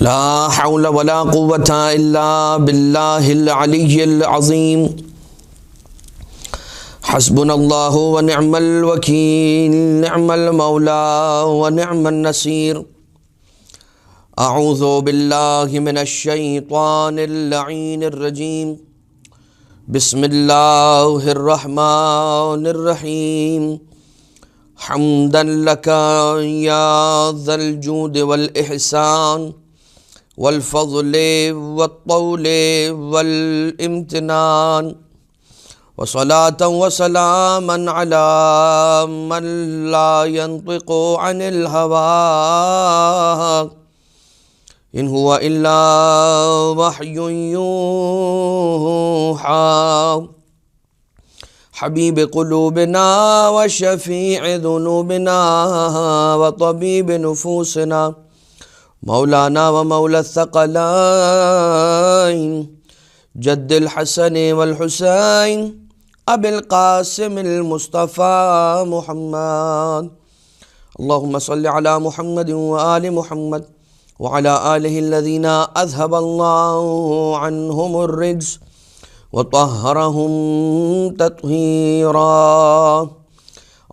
لا حول ولا قوة إلا بالله العلي العظيم حسبنا الله ونعم الوكيل نعم المولى ونعم النصير أعوذ بالله من الشيطان اللعين الرجيم بسم الله الرحمن الرحيم حمدا لك يا ذا الجود والإحسان والفضل والطول والامتنان وصلاة وسلاما على من لا ينطق عن الهوى إن هو إلا وحي يوحى حبيب قلوبنا وشفيع ذنوبنا وطبيب نفوسنا مولانا ومولى الثقلين جد الحسن والحسين أبي القاسم المصطفى محمد اللهم صل على محمد وآل محمد وعلى آله الذين أذهب الله عنهم الرجس وطهرهم تطهيرا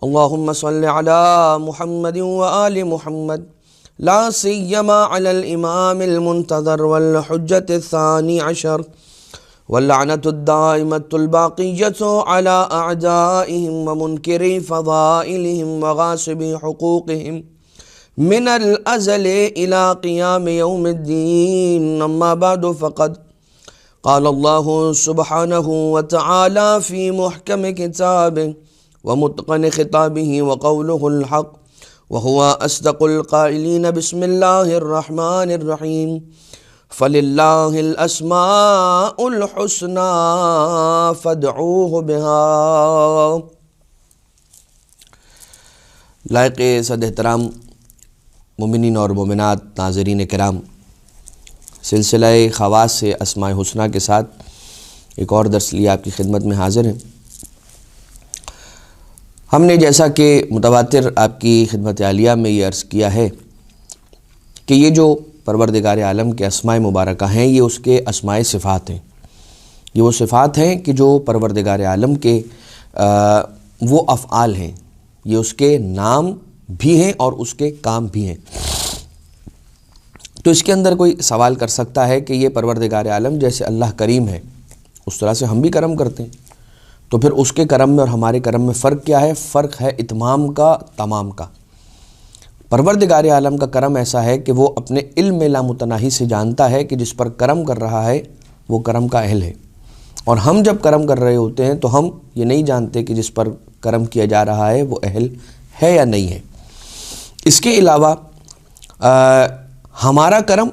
اللهم صل على محمد وآل محمد لا سيما على الإمام المنتظر والحجة الثاني عشر واللعنة الدائمة الباقية على أعدائهم ومنكري فضائلهم وغاصبي حقوقهم من الأزل إلى قيام يوم الدين أما بعد فقد قال الله سبحانه وتعالى في محكم كتابه ومتقن خطابه وقوله الحق وهو أصدق القائلين بسم الله الرحمن الرحيم فلله الأسماء الحسنى فادعوه بها لائق صد احترام مومنین اور مومنات ناظرین کرام، سلسلہ خواص سے اسماء حسنہ کے ساتھ ایک اور درس لیے آپ کی خدمت میں حاضر ہیں۔ ہم نے جیسا کہ متواتر آپ کی خدمت عالیہ میں یہ عرض کیا ہے کہ یہ جو پروردگار عالم کے اسماء مبارکہ ہیں یہ اس کے اسماء صفات ہیں۔ یہ وہ صفات ہیں کہ جو پروردگار عالم کے وہ افعال ہیں، یہ اس کے نام بھی ہیں اور اس کے کام بھی ہیں۔ تو اس کے اندر کوئی سوال کر سکتا ہے کہ یہ پروردگار عالم جیسے اللہ کریم ہے اس طرح سے ہم بھی کرم کرتے ہیں، تو پھر اس کے کرم میں اور ہمارے کرم میں فرق کیا ہے؟ فرق ہے اتمام کا، تمام کا۔ پروردگار عالم کا کرم ایسا ہے کہ وہ اپنے علم لامتناہی سے جانتا ہے کہ جس پر کرم کر رہا ہے وہ کرم کا اہل ہے، اور ہم جب کرم کر رہے ہوتے ہیں تو ہم یہ نہیں جانتے کہ جس پر کرم کیا جا رہا ہے وہ اہل ہے یا نہیں ہے۔ اس کے علاوہ ہمارا کرم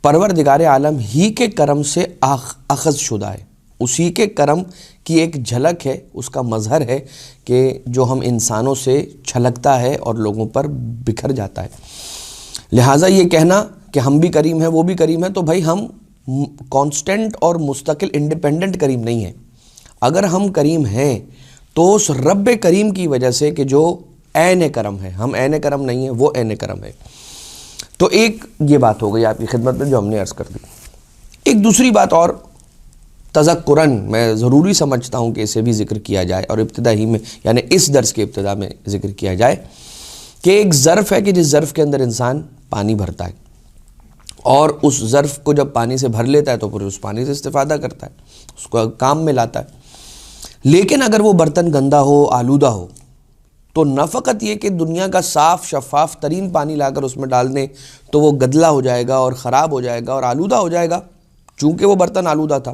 پروردگار عالم ہی کے کرم سے اخذ شدہ ہے، اسی کے کرم کی ایک جھلک ہے، اس کا مظہر ہے کہ جو ہم انسانوں سے چھلکتا ہے اور لوگوں پر بکھر جاتا ہے۔ لہٰذا یہ کہنا کہ ہم بھی کریم ہیں وہ بھی کریم ہیں، تو بھائی ہم کانسٹنٹ اور مستقل انڈیپینڈنٹ کریم نہیں ہیں۔ اگر ہم کریم ہیں تو اس رب کریم کی وجہ سے کہ جو عین کرم ہے، ہم عین کرم نہیں ہیں، وہ عین کرم ہے۔ تو ایک یہ بات ہو گئی آپ کی خدمت میں جو ہم نے عرض کر دی۔ ایک دوسری بات اور تذکراً میں ضروری سمجھتا ہوں کہ اسے بھی ذکر کیا جائے، اور ابتدا ہی میں یعنی اس درس کے ابتدا میں ذکر کیا جائے کہ ایک ظرف ہے کہ جس ظرف کے اندر انسان پانی بھرتا ہے، اور اس ظرف کو جب پانی سے بھر لیتا ہے تو پھر اس پانی سے استفادہ کرتا ہے، اس کو کام میں لاتا ہے۔ لیکن اگر وہ برتن گندا ہو، آلودہ ہو، تو نہ فقط یہ کہ دنیا کا صاف شفاف ترین پانی لا کر اس میں ڈال دیں تو وہ گدلا ہو جائے گا اور خراب ہو جائے گا اور آلودہ ہو جائے گا، چونکہ وہ برتن آلودہ تھا،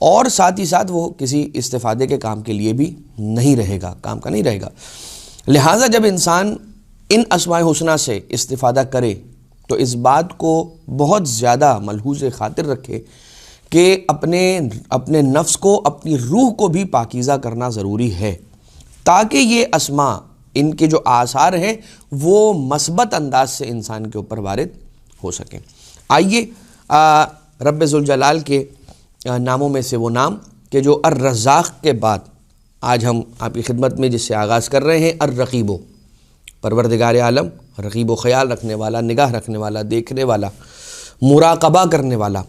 اور ساتھ ہی ساتھ وہ کسی استفادے کے کام کے لیے بھی نہیں رہے گا، کام کا نہیں رہے گا۔ لہٰذا جب انسان ان اسماء حسنہ سے استفادہ کرے تو اس بات کو بہت زیادہ ملحوظ خاطر رکھے کہ اپنے نفس کو، اپنی روح کو بھی پاکیزہ کرنا ضروری ہے، تاکہ یہ اسماء، ان کے جو آثار ہیں وہ مثبت انداز سے انسان کے اوپر وارد ہو سکیں۔ آئیے رب ذوالجلال کے ناموں میں سے وہ نام کہ جو الرزاق کے بعد آج ہم آپ کی خدمت میں جس سے آغاز کر رہے ہیں، الرقیب، پروردگار عالم رقیب و خیال رکھنے والا، نگاہ رکھنے والا، دیکھنے والا، مراقبہ کرنے والا،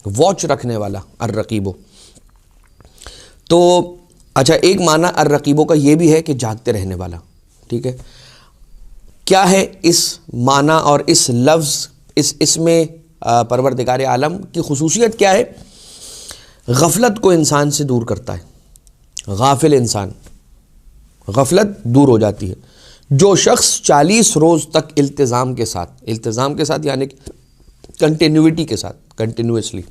واچ رکھنے والا، الرقیب. تو اچھا، ایک معنی الرقیبوں کا یہ بھی ہے کہ جاگتے رہنے والا. ٹھیک ہے، کیا ہے اس معنی اور اس لفظ، اس میں پروردگار عالم کی خصوصیت کیا ہے؟ غفلت کو انسان سے دور کرتا ہے. غافل انسان، غفلت دور ہو جاتی ہے. جو شخص 40 روز تک التزام کے ساتھ یعنی کنٹینیوٹی کے ساتھ، کنٹینیوسلی،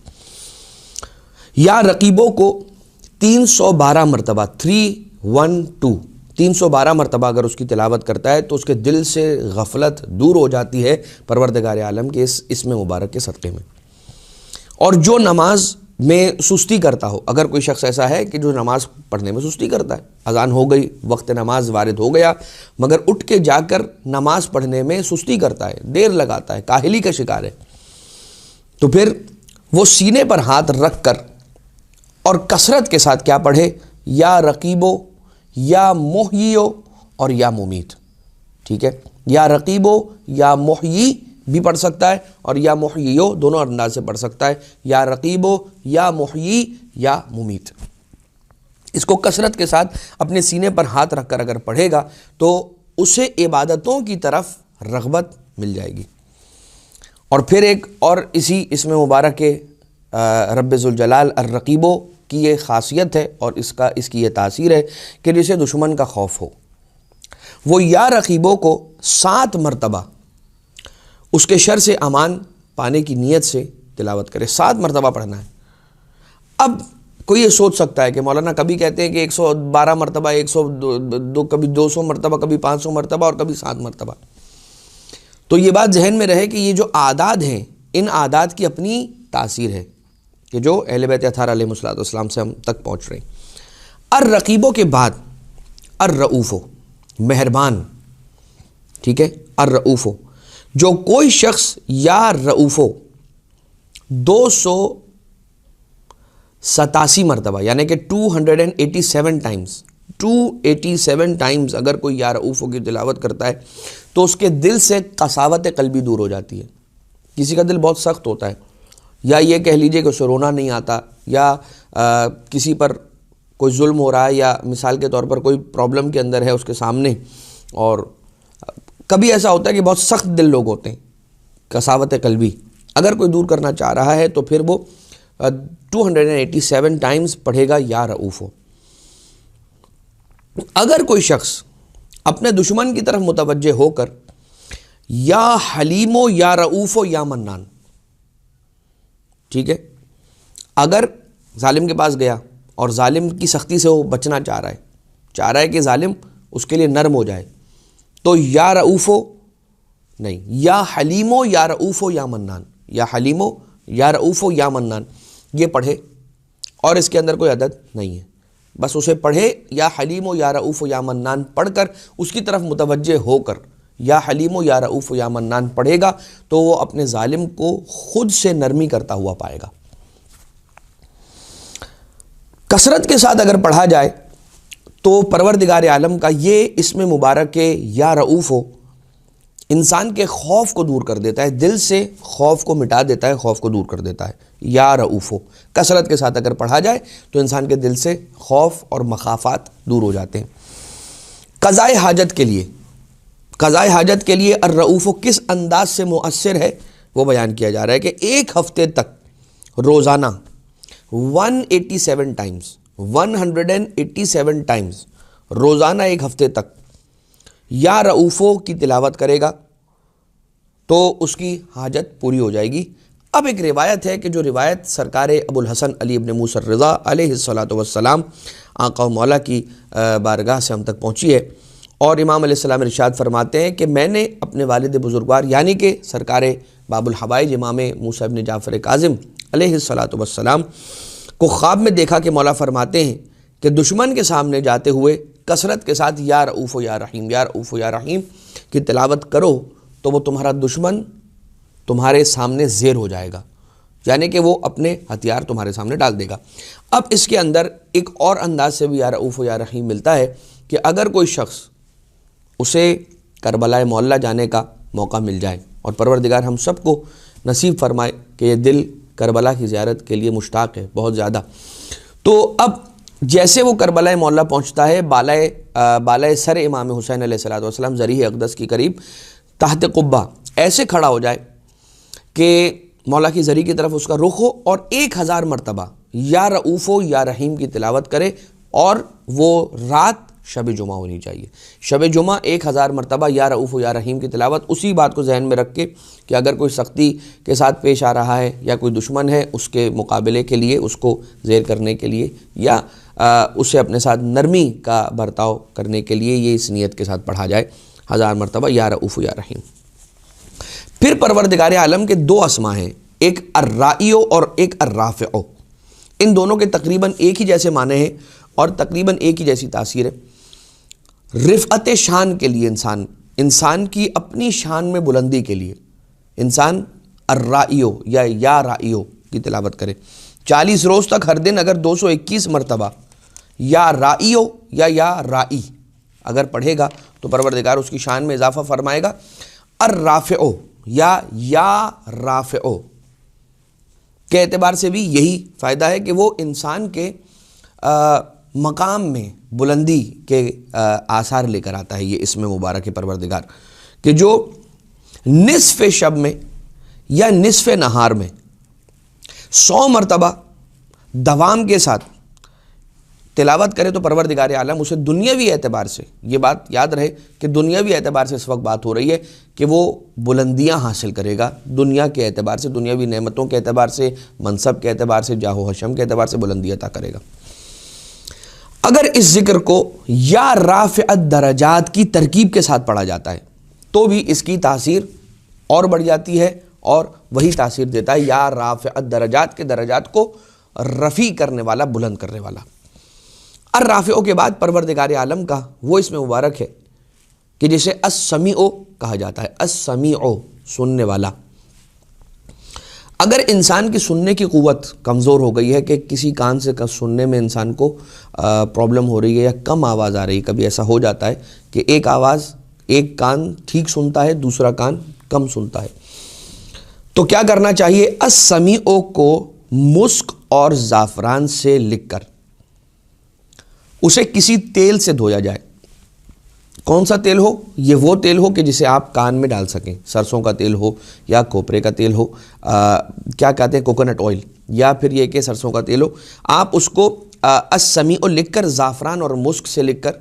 یا رقیبوں کو 312 مرتبہ 312 مرتبہ اگر اس کی تلاوت کرتا ہے تو اس کے دل سے غفلت دور ہو جاتی ہے پروردگار عالم کے اس اسم مبارک کے صدقے میں. اور جو نماز میں سستی کرتا ہو، اگر کوئی شخص ایسا ہے کہ جو نماز پڑھنے میں سستی کرتا ہے، اذان ہو گئی، وقت نماز وارد ہو گیا، مگر اٹھ کے جا کر نماز پڑھنے میں سستی کرتا ہے، دیر لگاتا ہے، کاہلی کا شکار ہے، تو پھر وہ سینے پر ہاتھ رکھ کر اور کثرت کے ساتھ کیا پڑھے؟ یا رقیبو، یا محییو، اور یا ممیت. ٹھیک ہے، یا رقیبو یا محیی بھی پڑھ سکتا ہے، اور یا محییو دونوں انداز سے پڑھ سکتا ہے. یا رقیبو، یا محیی، یا ممیت. اس کو کثرت کے ساتھ اپنے سینے پر ہاتھ رکھ کر اگر پڑھے گا تو اسے عبادتوں کی طرف رغبت مل جائے گی. اور پھر ایک اور اسی اسم مبارک کے رب ذوالجلال الرقیبو کی یہ خاصیت ہے اور اس کی یہ تاثیر ہے کہ جسے دشمن کا خوف ہو، وہ یا رقیبوں کو 7 مرتبہ اس کے شر سے امان پانے کی نیت سے تلاوت کرے. 7 مرتبہ پڑھنا ہے. اب کوئی یہ سوچ سکتا ہے کہ مولانا کبھی کہتے ہیں کہ 112 مرتبہ، 102، کبھی 200 مرتبہ، کبھی 500 مرتبہ، اور کبھی 7 مرتبہ. تو یہ بات ذہن میں رہے کہ یہ جو اعداد ہیں، ان اعداد کی اپنی تاثیر ہے کہ جو اہل بیت اطہار علیہ السلام سے ہم تک پہنچ رہے ہیں. الرقیبوں کے بعد الرؤوف، مہربان. ٹھیک ہے، الرؤوف، جو کوئی شخص یا رؤوف 287 مرتبہ یعنی کہ 287 ٹائمز اگر کوئی یا رؤوف کی تلاوت کرتا ہے تو اس کے دل سے قساوت قلبی دور ہو جاتی ہے. کسی کا دل بہت سخت ہوتا ہے، یا یہ کہہ لیجئے کہ اسے رونا نہیں آتا، یا کسی پر کوئی ظلم ہو رہا ہے، یا مثال کے طور پر کوئی پرابلم کے اندر ہے اس کے سامنے، اور کبھی ایسا ہوتا ہے کہ بہت سخت دل لوگ ہوتے ہیں، قساوت قلبی. اگر کوئی دور کرنا چاہ رہا ہے تو پھر وہ 287 ٹائمز پڑھے گا یا رؤوف. اگر کوئی شخص اپنے دشمن کی طرف متوجہ ہو کر یا حلیم و یا رؤوف و یا منان، ٹھیک ہے، اگر ظالم کے پاس گیا اور ظالم کی سختی سے وہ بچنا چاہ رہا ہے کہ ظالم اس کے لیے نرم ہو جائے، تو یا رؤوفو نہیں، یا حلیمو یا رؤوفو یا منان، یا حلیمو یا رؤوفو یا منان یہ پڑھے، اور اس کے اندر کوئی عدد نہیں ہے، بس اسے پڑھے. یا حلیمو یا رؤوفو یا منان پڑھ کر اس کی طرف متوجہ ہو کر یا حلیمو یا رؤوفو یا منان پڑھے گا تو وہ اپنے ظالم کو خود سے نرمی کرتا ہوا پائے گا. کثرت کے ساتھ اگر پڑھا جائے تو پروردگار عالم کا یہ اسم مبارک یا رؤوف انسان کے خوف کو دور کر دیتا ہے، دل سے خوف کو مٹا دیتا ہے، خوف کو دور کر دیتا ہے. یا رؤوف کثرت کے ساتھ اگر پڑھا جائے تو انسان کے دل سے خوف اور مخافات دور ہو جاتے ہیں. قضائے حاجت کے لیے الرؤوف کس انداز سے مؤثر ہے وہ بیان کیا جا رہا ہے کہ ایک ہفتے تک روزانہ 187 ٹائمز روزانہ ایک ہفتے تک یا رؤوفو کی تلاوت کرے گا تو اس کی حاجت پوری ہو جائے گی. اب ایک روایت ہے کہ جو روایت سرکار ابو الحسن علی ابن موسیٰ الرضا علیہ السلام آقا و مولا کی بارگاہ سے ہم تک پہنچی ہے، اور امام علیہ السلام ارشاد فرماتے ہیں کہ میں نے اپنے والد بزرگوار یعنی کہ سرکار باب الحوائج امام موسیٰ ابن جعفر کاظم علیہ السلام کو خواب میں دیکھا کہ مولا فرماتے ہیں کہ دشمن کے سامنے جاتے ہوئے کثرت کے ساتھ یا رؤوف یا رحیم، یا رؤوف یا رحیم کی تلاوت کرو تو وہ تمہارا دشمن تمہارے سامنے زیر ہو جائے گا، یعنی کہ وہ اپنے ہتھیار تمہارے سامنے ڈال دے گا. اب اس کے اندر ایک اور انداز سے بھی یا رؤوف یا رحیم ملتا ہے کہ اگر کوئی شخص اسے کربلائے معلیٰ جانے کا موقع مل جائے، اور پروردگار ہم سب کو نصیب فرمائے کہ یہ دل کربلا کی زیارت کے لیے مشتاق ہے بہت زیادہ۔ تو اب جیسے وہ کربلا معلیٰ پہنچتا ہے، بالائے سر امام حسین علیہ الصلوۃ والسلام ذریح اقدس کی قریب تحت قبہ ایسے کھڑا ہو جائے کہ مولا کی ذریح کی طرف اس کا رخ ہو، اور 1000 مرتبہ یا رؤوف و یا رحیم کی تلاوت کرے، اور وہ رات شب جمعہ ہونی چاہیے۔ شب جمعہ 1000 مرتبہ یا رؤوف و یا رحیم کی تلاوت، اسی بات کو ذہن میں رکھ کے کہ اگر کوئی سختی کے ساتھ پیش آ رہا ہے یا کوئی دشمن ہے، اس کے مقابلے کے لیے، اس کو زیر کرنے کے لیے، یا اسے اپنے ساتھ نرمی کا برتاؤ کرنے کے لیے، یہ اس نیت کے ساتھ پڑھا جائے 1000 مرتبہ یا رؤوف و یا رحیم۔ پھر پروردگار عالم کے 2 اسما ہیں، ایک الرائیو اور ایک الرافعو۔ ان دونوں کے تقریباً ایک ہی جیسے معنی ہیں اور تقریباً ایک ہی جیسی تاثیر ہے۔ رفعت شان کے لیے، انسان کی اپنی شان میں بلندی کے لیے انسان الرائیو یا رائیو کی تلاوت کرے۔ 40 روز تک ہر دن اگر 221 مرتبہ یا رائیو یا رائی اگر پڑھے گا تو پروردگار اس کی شان میں اضافہ فرمائے گا۔ الرافعو یا رافعو کے اعتبار سے بھی یہی فائدہ ہے کہ وہ انسان کے مقام میں بلندی کے آثار لے کر آتا ہے۔ یہ اسم مبارک پروردگار کہ جو نصف شب میں یا نصف نہار میں 100 مرتبہ دوام کے ساتھ تلاوت کرے تو پروردگار عالم اسے دنیاوی اعتبار سے، یہ بات یاد رہے کہ دنیاوی اعتبار سے اس وقت بات ہو رہی ہے کہ وہ بلندیاں حاصل کرے گا، دنیا کے اعتبار سے، دنیاوی نعمتوں کے اعتبار سے، منصب کے اعتبار سے، جاہ و حشم کے اعتبار سے بلندی عطا کرے گا۔ اگر اس ذکر کو یا رافع الدرجات کی ترکیب کے ساتھ پڑھا جاتا ہے تو بھی اس کی تاثیر اور بڑھ جاتی ہے، اور وہی تاثیر دیتا ہے یا رافع الدرجات کے درجات کو رفیع کرنے والا، بلند کرنے والا۔ الرافعو کے بعد پروردگار عالم کا وہ اسم مبارک ہے کہ جسے السمیع کہا جاتا ہے، السمیع سننے والا۔ اگر انسان کی سننے کی قوت کمزور ہو گئی ہے کہ کسی کان سے سننے میں انسان کو پرابلم ہو رہی ہے یا کم آواز آ رہی ہے، کبھی ایسا ہو جاتا ہے کہ ایک کان ٹھیک سنتا ہے، دوسرا کان کم سنتا ہے، تو کیا کرنا چاہیے؟ السمیع کو مسک اور زعفران سے لکھ کر اسے کسی تیل سے دھویا جائے۔ کون سا تیل ہو؟ یہ وہ تیل ہو کہ جسے آپ کان میں ڈال سکیں، سرسوں کا تیل ہو یا کھوپرے کا تیل ہو، کیا کہتے ہیں کوکونٹ آئل، یا پھر یہ کہ سرسوں کا تیل ہو۔ آپ اس کو السمیع لکھ کر زعفران اور مسک سے لکھ کر،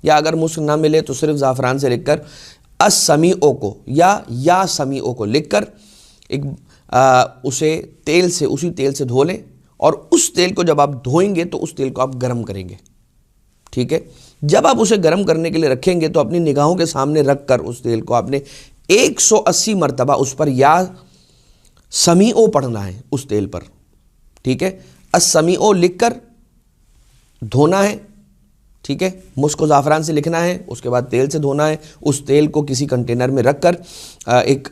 یا اگر مسک نہ ملے تو صرف زعفران سے لکھ کر السمیع کو یا سمیع کو لکھ کر اسے اسی تیل سے دھو لیں، اور اس تیل کو جب آپ دھوئیں گے تو اس تیل کو آپ گرم کریں گے، ٹھیک ہے؟ جب آپ اسے گرم کرنے کے لیے رکھیں گے تو اپنی نگاہوں کے سامنے رکھ کر اس تیل کو آپ نے 180 مرتبہ اس پر یا سمیع پڑھنا ہے اس تیل پر، ٹھیک ہے؟ السمیع لکھ کر دھونا ہے، ٹھیک ہے؟ مسک و زعفران سے لکھنا ہے، اس کے بعد تیل سے دھونا ہے۔ اس تیل کو کسی کنٹینر میں رکھ کر ایک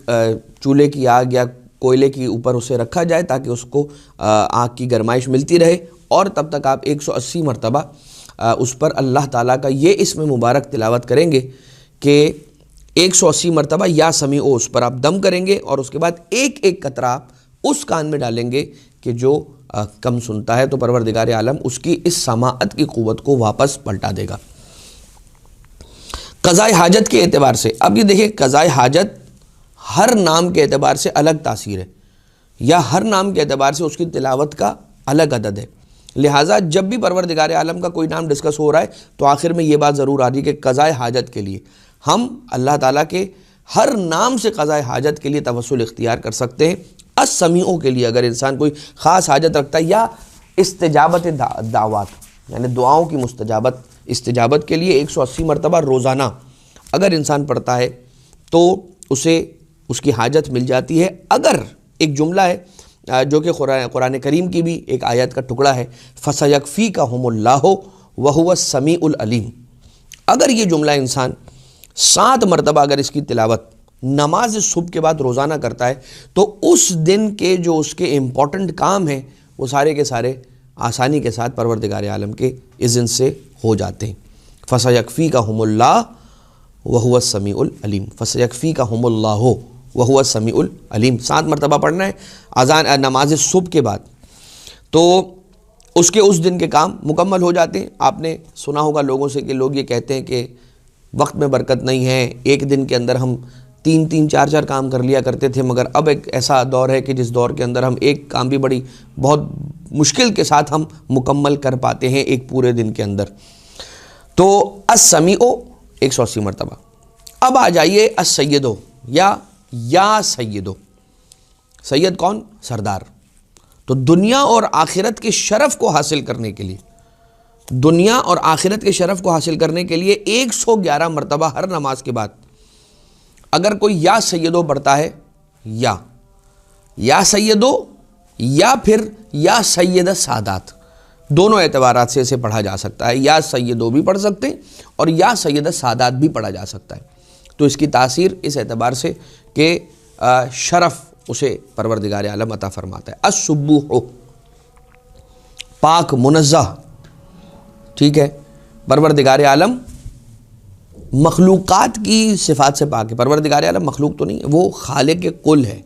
چولہے کی آگ یا کوئلے کے اوپر اسے رکھا جائے تاکہ اس کو آگ کی گرمائش ملتی رہے، اور تب تک آپ 180 مرتبہ اس پر اللہ تعالیٰ کا یہ اسم مبارک تلاوت کریں گے کہ 180 مرتبہ یا سمیع اس پر آپ دم کریں گے، اور اس کے بعد ایک ایک قطرہ آپ اس کان میں ڈالیں گے کہ جو کم سنتا ہے، تو پروردگار عالم اس کی اس سماعت کی قوت کو واپس پلٹا دے گا۔ قضاء حاجت کے اعتبار سے، اب یہ دیکھیں قضاء حاجت ہر نام کے اعتبار سے الگ تاثیر ہے، یا ہر نام کے اعتبار سے اس کی تلاوت کا الگ عدد ہے۔ لہٰذا جب بھی پروردگار عالم کا کوئی نام ڈسکس ہو رہا ہے تو آخر میں یہ بات ضرور آ رہی ہے کہ قضاء حاجت کے لیے ہم اللہ تعالیٰ کے ہر نام سے قضاء حاجت کے لیے توسل اختیار کر سکتے ہیں۔ السمیع کے لیے اگر انسان کوئی خاص حاجت رکھتا ہے، یا استجابت دعوات یعنی دعاؤں کی استجابت کے لیے 180 مرتبہ روزانہ اگر انسان پڑھتا ہے تو اسے اس کی حاجت مل جاتی ہے۔ اگر ایک جملہ ہے جو کہ قرآن کریم کی بھی ایک آیت کا ٹکڑا ہے، فَسَيَكْفِيكَهُمُ اللَّهُ وَهُوَ السَّمِيعُ الْعَلِيمُ، اگر یہ جملہ انسان 7 مرتبہ اگر اس کی تلاوت نماز صبح کے بعد روزانہ کرتا ہے تو اس دن کے جو اس کے امپورٹنٹ کام ہیں وہ سارے کے سارے آسانی کے ساتھ پروردگار عالم کے اذن سے ہو جاتے ہیں۔ فَسَيَكْفِيكَهُمُ اللَّهُ وَهُوَ السَّمِيعُ الْعَلِيمُ، فَسَيَكْفِيكَهُمُ اللَّهُ وہو السمیع العلیم. 7 مرتبہ پڑھنا ہے اذان نماز صبح کے بعد. تو اس کے اس دن کے کام مکمل ہو جاتے ہیں. آپ نے سنا ہوگا لوگوں سے کہ لوگ یہ کہتے ہیں کہ وقت میں برکت نہیں ہے, ایک دن کے اندر ہم 3 4 کام کر لیا کرتے تھے, مگر اب ایک ایسا دور ہے کہ جس دور کے اندر ہم ایک کام بھی بہت مشکل کے ساتھ ہم مکمل کر پاتے ہیں ایک پورے دن کے اندر. تو السمیع 180 مرتبہ. اب آ جائیے السیدو یا سیدو. سید کون؟ سردار. تو دنیا اور آخرت کے شرف کو حاصل کرنے کے لیے, دنیا اور آخرت کے شرف کو حاصل کرنے کے لیے 111 مرتبہ ہر نماز کے بعد اگر کوئی یا سیدو پڑھتا ہے, یا سیدو یا پھر یا سید سادات, دونوں اعتبارات سے اسے پڑھا جا سکتا ہے. یا سیدو بھی پڑھ سکتے ہیں اور یا سید سادات بھی پڑھا جا سکتا ہے. تو اس کی تاثیر اس اعتبار سے کہ شرف اسے پروردگار عالم عطا فرماتا ہے. السبوح, پاک منزہ, ٹھیک ہے. پروردگار عالم مخلوقات کی صفات سے پاک ہے. پروردگار عالم مخلوق تو نہیں ہے, وہ خالق کل ہے,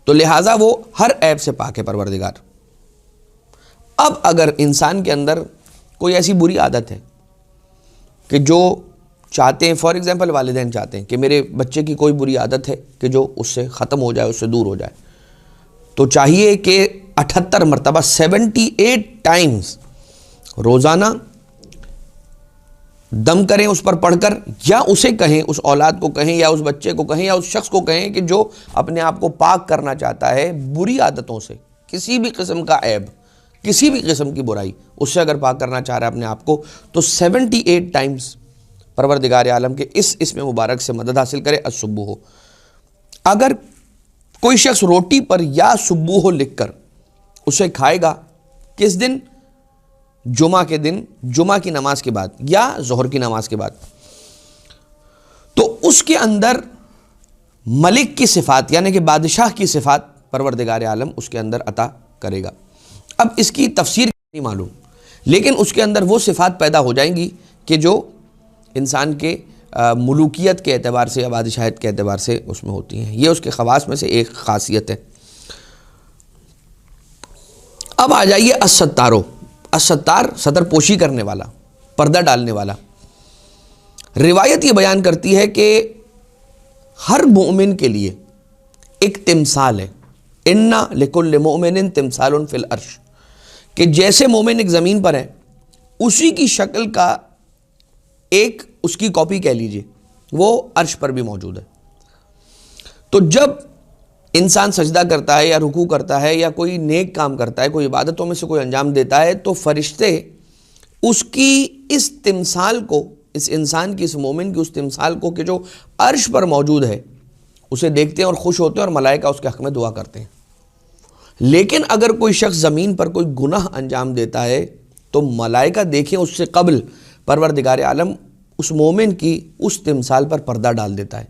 تو لہٰذا وہ ہر عیب سے پاک ہے پروردگار. اب اگر انسان کے اندر کوئی ایسی بری عادت ہے کہ جو چاہتے ہیں, فار ایگزامپل والدین چاہتے ہیں کہ میرے بچے کی کوئی بری عادت ہے کہ جو اس سے ختم ہو جائے, اس سے دور ہو جائے, تو چاہیے کہ 78 مرتبہ 78 ٹائمز روزانہ دم کریں اس پر پڑھ کر, یا اسے کہیں, اس اولاد کو کہیں, یا اس بچے کو کہیں, یا اس شخص کو کہیں کہ جو اپنے آپ کو پاک کرنا چاہتا ہے بری عادتوں سے, کسی بھی قسم کا عیب, کسی بھی قسم کی برائی, اس سے اگر پاک کرنا چاہ رہا ہے اپنے آپ کو, تو 78 ٹائمز پروردگار عالم کے اس اسم مبارک سے مدد حاصل کرے. السبوح. اگر کوئی شخص روٹی پر یا سبوح لکھ کر اسے کھائے گا, کس دن؟ جمعہ کے دن, جمعہ کی نماز کے بعد یا ظہر کی نماز کے بعد, تو اس کے اندر ملک کی صفات یعنی کہ بادشاہ کی صفات پروردگار عالم اس کے اندر عطا کرے گا. اب اس کی تفسیر نہیں معلوم, لیکن اس کے اندر وہ صفات پیدا ہو جائیں گی کہ جو انسان کے ملوکیت کے اعتبار سے یا بادشاہت کے اعتبار سے اس میں ہوتی ہیں. یہ اس کے خواص میں سے ایک خاصیت ہے. اب آ جائیے الستارو. الستار ستر پوشی کرنے والا, پردہ ڈالنے والا. روایت یہ بیان کرتی ہے کہ ہر مومن کے لیے ایک تمثال ہے. اِنَّ لِكُلِّ مُؤْمِنٍ تِمْثَالٌ فِي الْعَرْشِ, کہ جیسے مومن ایک زمین پر ہے اسی کی شکل کا ایک اس کی کاپی کہہ لیجئے وہ عرش پر بھی موجود ہے. تو جب انسان سجدہ کرتا ہے یا رکوع کرتا ہے یا کوئی نیک کام کرتا ہے, کوئی عبادتوں میں سے کوئی انجام دیتا ہے, تو فرشتے اس کی اس تمثال کو, اس انسان کی, اس مومن کی اس تمثال کو کہ جو عرش پر موجود ہے, اسے دیکھتے ہیں اور خوش ہوتے ہیں, اور ملائکہ اس کے حق میں دعا کرتے ہیں. لیکن اگر کوئی شخص زمین پر کوئی گناہ انجام دیتا ہے تو ملائکہ دیکھیں اس سے قبل پروردگار عالم اس مومن کی اس تمثال پر پردہ ڈال دیتا ہے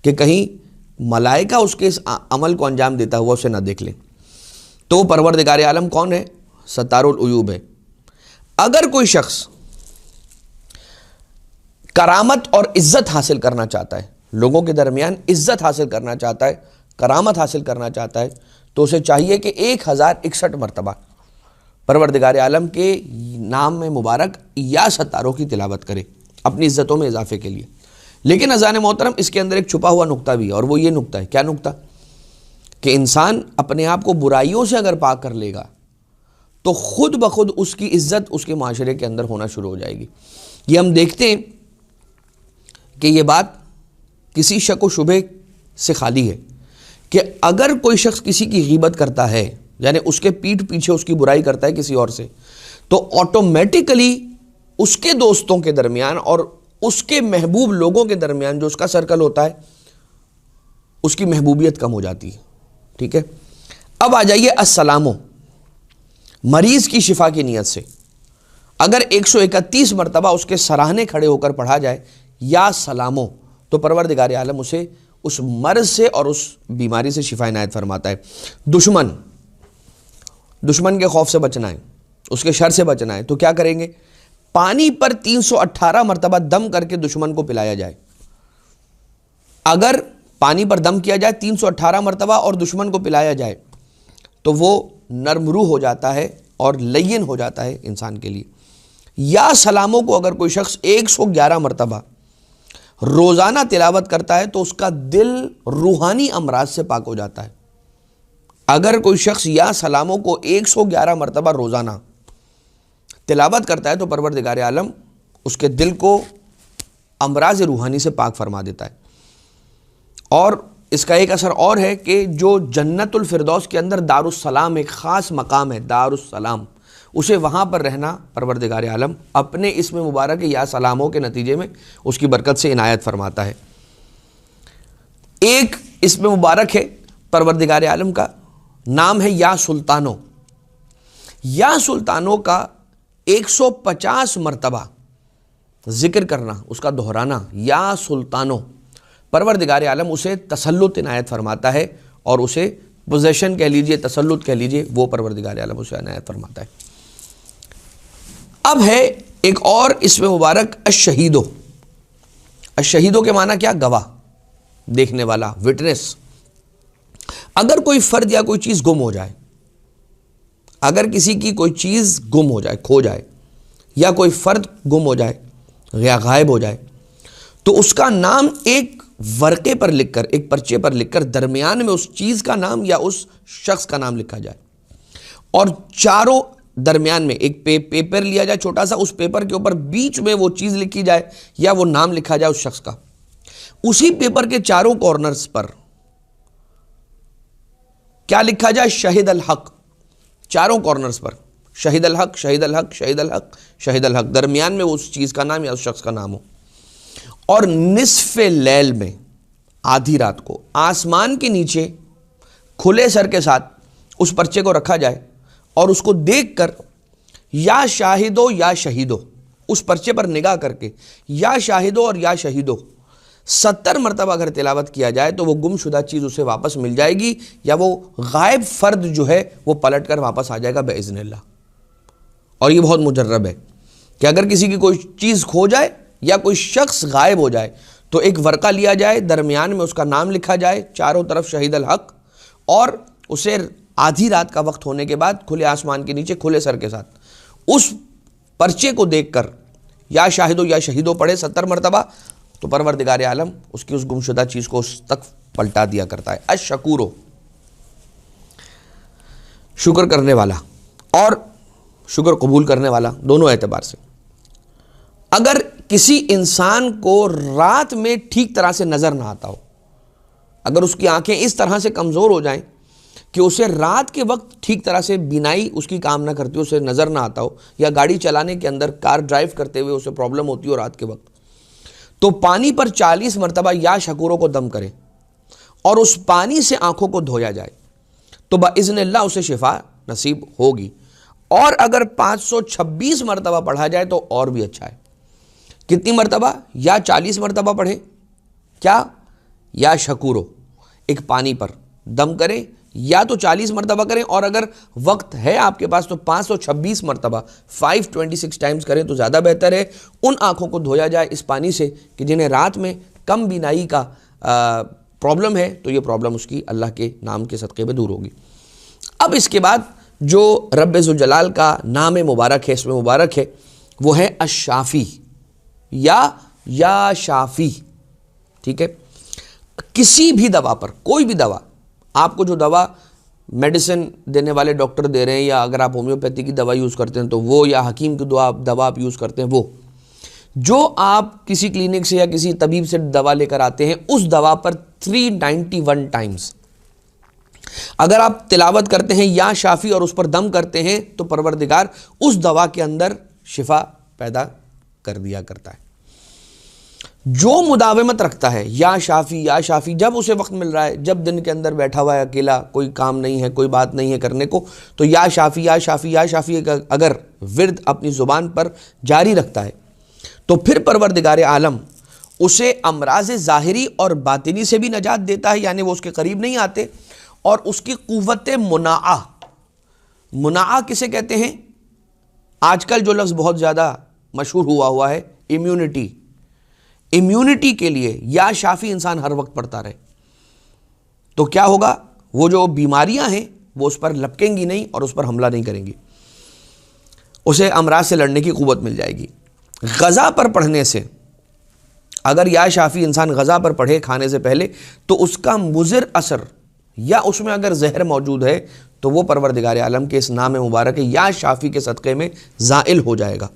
کہ کہیں ملائکہ اس کے اس عمل کو انجام دیتا ہوا اسے نہ دیکھ لیں. تو پروردگار عالم کون ہے؟ ستار العیوب ہے. اگر کوئی شخص کرامت اور عزت حاصل کرنا چاہتا ہے, لوگوں کے درمیان عزت حاصل کرنا چاہتا ہے, کرامت حاصل کرنا چاہتا ہے, تو اسے چاہیے کہ 1061 مرتبہ پروردگار عالم کے نام میں مبارک یا ستاروں کی تلاوت کرے اپنی عزتوں میں اضافے کے لیے. لیکن اذان محترم اس کے اندر ایک چھپا ہوا نقطہ بھی ہے, اور وہ یہ نقطہ ہے. کیا نقطہ؟ کہ انسان اپنے آپ کو برائیوں سے اگر پاک کر لے گا تو خود بخود اس کی عزت اس کے معاشرے کے اندر ہونا شروع ہو جائے گی. یہ ہم دیکھتے ہیں کہ یہ بات کسی شک و شبہ سے خالی ہے کہ اگر کوئی شخص کسی کی غیبت کرتا ہے, یعنی اس کے پیٹھ پیچھے اس کی برائی کرتا ہے کسی اور سے, تو آٹومیٹیکلی اس کے دوستوں کے درمیان اور اس کے محبوب لوگوں کے درمیان جو اس کا سرکل ہوتا ہے اس کی محبوبیت کم ہو جاتی ہے. ٹھیک ہے. اب آ جائیے السلامو. مریض کی شفا کی نیت سے اگر 131 مرتبہ اس کے سراہنے کھڑے ہو کر پڑھا جائے یا سلامو, تو پروردگار عالم اسے اس مرض سے اور اس بیماری سے شفا عنایت فرماتا ہے. دشمن کے خوف سے بچنا ہے, اس کے شر سے بچنا ہے, تو کیا کریں گے؟ پانی پر 318 مرتبہ دم کر کے دشمن کو پلایا جائے. اگر پانی پر دم کیا جائے 318 مرتبہ اور دشمن کو پلایا جائے تو وہ نرم روح ہو جاتا ہے اور لین ہو جاتا ہے انسان کے لیے۔ یا سلاموں کو اگر کوئی شخص 111 مرتبہ روزانہ تلاوت کرتا ہے تو اس کا دل روحانی امراض سے پاک ہو جاتا ہے۔ اگر کوئی شخص یا سلاموں کو 111 مرتبہ روزانہ تلاوت کرتا ہے تو پروردگار عالم اس کے دل کو امراض روحانی سے پاک فرما دیتا ہے۔ اور اس کا ایک اثر اور ہے کہ جو جنت الفردوس کے اندر دارالسلام ایک خاص مقام ہے، دارالسلام، اسے وہاں پر رہنا پروردگار عالم اپنے اسم مبارک یا سلاموں کے نتیجے میں اس کی برکت سے عنایت فرماتا ہے۔ ایک اسم مبارک ہے پروردگار عالم کا، نام ہے یا سلطانو۔ یا سلطانو کا 150 مرتبہ ذکر کرنا، اس کا دہرانا، یا سلطانو، پروردگار عالم اسے تسلط عنایت فرماتا ہے، اور اسے پوزیشن کہہ لیجئے، تسلط کہہ لیجئے، وہ پروردگار عالم اسے عنایت فرماتا ہے۔ اب ہے ایک اور اسم مبارک الشہیدو۔ الشہیدو کے معنی کیا؟ گواہ، دیکھنے والا، وٹنس۔ اگر کوئی فرد یا کوئی چیز گم ہو جائے، اگر کسی کی کوئی چیز گم ہو جائے، کھو جائے، یا کوئی فرد گم ہو جائے یا غائب ہو جائے، تو اس کا نام ایک ورقے پر لکھ کر، ایک پرچے پر لکھ کر درمیان میں اس چیز کا نام یا اس شخص کا نام لکھا جائے، اور چاروں درمیان میں ایک پیپر لیا جائے چھوٹا سا، اس پیپر کے اوپر بیچ میں وہ چیز لکھی جائے یا وہ نام لکھا جائے اس شخص کا۔ اسی پیپر کے چاروں کارنرز پر کیا لکھا جائے؟ شہید الحق۔ چاروں کارنرز پر شہید الحق، شہید الحق، شہید الحق، شہید الحق، درمیان میں اس چیز کا نام یا اس شخص کا نام ہو۔ اور نصف لیل میں، آدھی رات کو، آسمان کے نیچے کھلے سر کے ساتھ اس پرچے کو رکھا جائے اور اس کو دیکھ کر یا شاہدو یا شہیدو، اس پرچے پر نگاہ کر کے یا شاہدو اور یا شہیدو 70 مرتبہ اگر تلاوت کیا جائے تو وہ گم شدہ چیز اسے واپس مل جائے گی، یا وہ غائب فرد جو ہے وہ پلٹ کر واپس آ جائے گا باذن اللہ۔ اور یہ بہت مجرب ہے کہ اگر کسی کی کوئی چیز کھو جائے یا کوئی شخص غائب ہو جائے تو ایک ورقہ لیا جائے، درمیان میں اس کا نام لکھا جائے، چاروں طرف شہید الحق، اور اسے آدھی رات کا وقت ہونے کے بعد کھلے آسمان کے نیچے کھلے سر کے ساتھ اس پرچے کو دیکھ کر یا شاہدو یا شہیدو پڑھے 70 مرتبہ، تو پروردگار عالم اس کی اس گمشدہ چیز کو اس تک پلٹا دیا کرتا ہے۔ الشکورو، شکر کرنے والا اور شکر قبول کرنے والا، دونوں اعتبار سے۔ اگر کسی انسان کو رات میں ٹھیک طرح سے نظر نہ آتا ہو، اگر اس کی آنکھیں اس طرح سے کمزور ہو جائیں کہ اسے رات کے وقت ٹھیک طرح سے بینائی اس کی کام نہ کرتی ہو، اسے نظر نہ آتا ہو، یا گاڑی چلانے کے اندر کار ڈرائیو کرتے ہوئے اسے پرابلم ہوتی ہو رات کے وقت، تو پانی پر 40 مرتبہ یا شکوروں کو دم کرے اور اس پانی سے آنکھوں کو دھویا جائے تو باذن اللہ اسے شفا نصیب ہوگی۔ اور اگر 526 مرتبہ پڑھا جائے تو اور بھی اچھا ہے۔ کتنی مرتبہ؟ یا 40 مرتبہ پڑھیں، کیا؟ یا شکورو، ایک پانی پر دم کریں، یا تو 40 مرتبہ کریں، اور اگر وقت ہے آپ کے پاس تو 526 مرتبہ 526 ٹائمز کریں تو زیادہ بہتر ہے۔ ان آنکھوں کو دھویا جائے اس پانی سے کہ جنہیں رات میں کم بینائی کا پرابلم ہے، تو یہ پرابلم اس کی اللہ کے نام کے صدقے میں دور ہوگی۔ اب اس کے بعد جو رب ذوالجلال کا نام مبارک ہے، اسم مبارک ہے، وہ ہے الشافی یا شافی۔ ٹھیک ہے، کسی بھی دوا پر، کوئی بھی دوا، آپ کو جو دوا میڈیسن دینے والے ڈاکٹر دے رہے ہیں، یا اگر آپ ہومیوپیتھی کی دوا یوز کرتے ہیں تو وہ، یا حکیم کی دوا آپ یوز کرتے ہیں وہ، جو آپ کسی کلینک سے یا کسی طبیب سے دوا لے کر آتے ہیں، اس دوا پر 391 ٹائمز اگر آپ تلاوت کرتے ہیں یا شافی اور اس پر دم کرتے ہیں تو پروردگار اس دوا کے اندر شفا پیدا کر دیا کرتا ہے۔ جو مداومت رکھتا ہے یا شافی، جب اسے وقت مل رہا ہے، جب دن کے اندر بیٹھا ہوا ہے اکیلا، کوئی کام نہیں ہے، کوئی بات نہیں ہے کرنے کو، تو یا شافی اگر ورد اپنی زبان پر جاری رکھتا ہے تو پھر پروردگار عالم اسے امراض ظاہری اور باطنی سے بھی نجات دیتا ہے، یعنی وہ اس کے قریب نہیں آتے، اور اس کی قوت مناعہ کسے کہتے ہیں؟ آج کل جو لفظ بہت زیادہ مشہور ہوا ہے، امیونٹی کے لیے یا شافی انسان ہر وقت پڑھتا رہے۔ تو کیا ہوگا؟ وہ جو بیماریاں ہیں وہ اس پر لپکیں گی نہیں اور اس پر حملہ نہیں کریں گی، اسے امراض سے لڑنے کی قوت مل جائے گی۔ غذا پر پڑھنے سے، اگر یا شافی انسان غذا پر پڑھے کھانے سے پہلے، تو اس کا مضر اثر یا اس میں اگر زہر موجود ہے تو وہ پروردگار عالم کے اس نام مبارک یا شافی کے صدقے میں زائل ہو جائے گا۔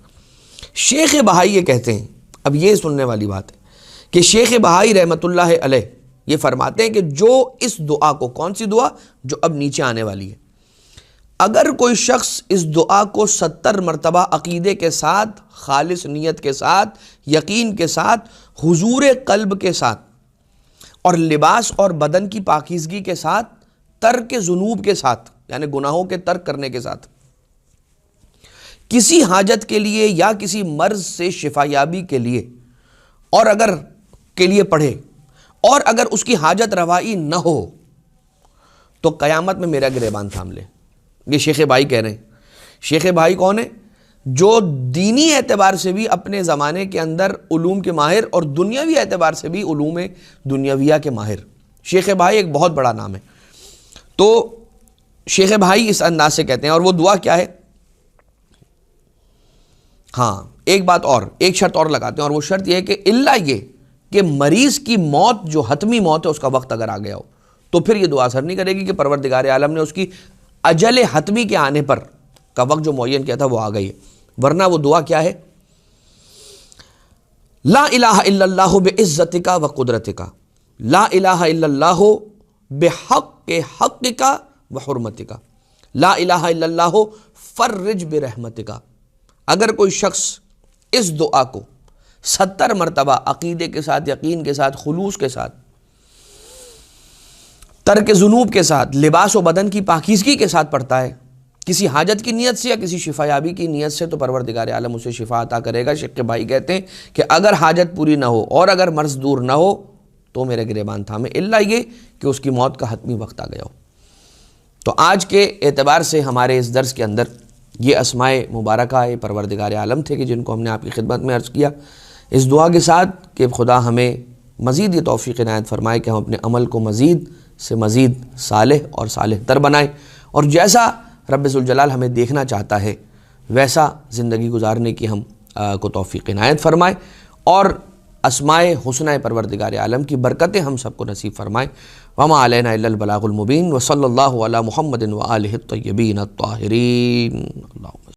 شیخ بہائی یہ کہتے ہیں، اب یہ سننے والی بات ہے کہ شیخ بہائی رحمۃ اللہ علیہ یہ فرماتے ہیں کہ جو اس دعا کو، کون سی دعا جو اب نیچے آنے والی ہے، اگر کوئی شخص اس دعا کو 70 مرتبہ عقیدے کے ساتھ، خالص نیت کے ساتھ، یقین کے ساتھ، حضور قلب کے ساتھ اور لباس اور بدن کی پاکیزگی کے ساتھ، ترک ذنوب کے ساتھ یعنی گناہوں کے ترک کرنے کے ساتھ، کسی حاجت کے لیے یا کسی مرض سے شفا یابی کے لیے اور اگر کے لیے پڑھے اور اگر اس کی حاجت روائی نہ ہو تو قیامت میں میرا گریبان تھام لے۔ یہ شیخ بھائی کہہ رہے ہیں۔ شیخ بھائی کون ہے؟ جو دینی اعتبار سے بھی اپنے زمانے کے اندر علوم کے ماہر اور دنیاوی اعتبار سے بھی علوم دنیاویہ کے ماہر۔ شیخ بھائی ایک بہت بڑا نام ہے۔ تو شیخ بھائی اس انداز سے کہتے ہیں، اور وہ دعا کیا ہے؟ ہاں ایک بات اور، ایک شرط اور لگاتے ہیں، اور وہ شرط یہ ہے کہ الا یہ کہ مریض کی موت جو حتمی موت ہے اس کا وقت اگر آ گیا ہو تو پھر یہ دعا اثر نہیں کرے گی کہ پروردگار عالم نے اس کی اجل حتمی کے آنے پر کا وقت جو معین کیا تھا وہ آ گئی ہے۔ ورنہ وہ دعا کیا ہے؟ لا الہ الا اللہ بعزتک و قدرتک، لا الہ الا اللہ بحق حقک و حرمتک، لا الہ الا اللہ فرج برحمتک۔ اگر کوئی شخص اس دعا کو 70 مرتبہ عقیدے کے ساتھ، یقین کے ساتھ، خلوص کے ساتھ، ترک ذنوب کے ساتھ، لباس و بدن کی پاکیزگی کے ساتھ پڑھتا ہے، کسی حاجت کی نیت سے یا کسی شفا یابی کی نیت سے، تو پروردگار عالم اسے شفا عطا کرے گا۔ شیخ بھائی کہتے ہیں کہ اگر حاجت پوری نہ ہو اور اگر مرض دور نہ ہو تو میرے گریبان تھامے، الا یہ کہ اس کی موت کا حتمی وقت آ گیا ہو۔ تو آج کے اعتبار سے ہمارے اس درس کے اندر یہ اسماء مبارکہ پروردگار عالم تھے کہ جن کو ہم نے آپ کی خدمت میں عرض کیا، اس دعا کے ساتھ کہ خدا ہمیں مزید یہ توفیق عنایت فرمائے کہ ہم اپنے عمل کو مزید سے مزید صالح اور صالح تر بنائیں، اور جیسا رب ذوالجلال ہمیں دیکھنا چاہتا ہے ویسا زندگی گزارنے کی ہم کو توفیق عنایت فرمائے، اور اسماء حسنہ پروردگار عالم کی برکتیں ہم سب کو نصیب فرمائے۔ وما علینا الا البلاغ المبین، وصلی اللہ علی محمد وآلہ الطیبین الطاہرین۔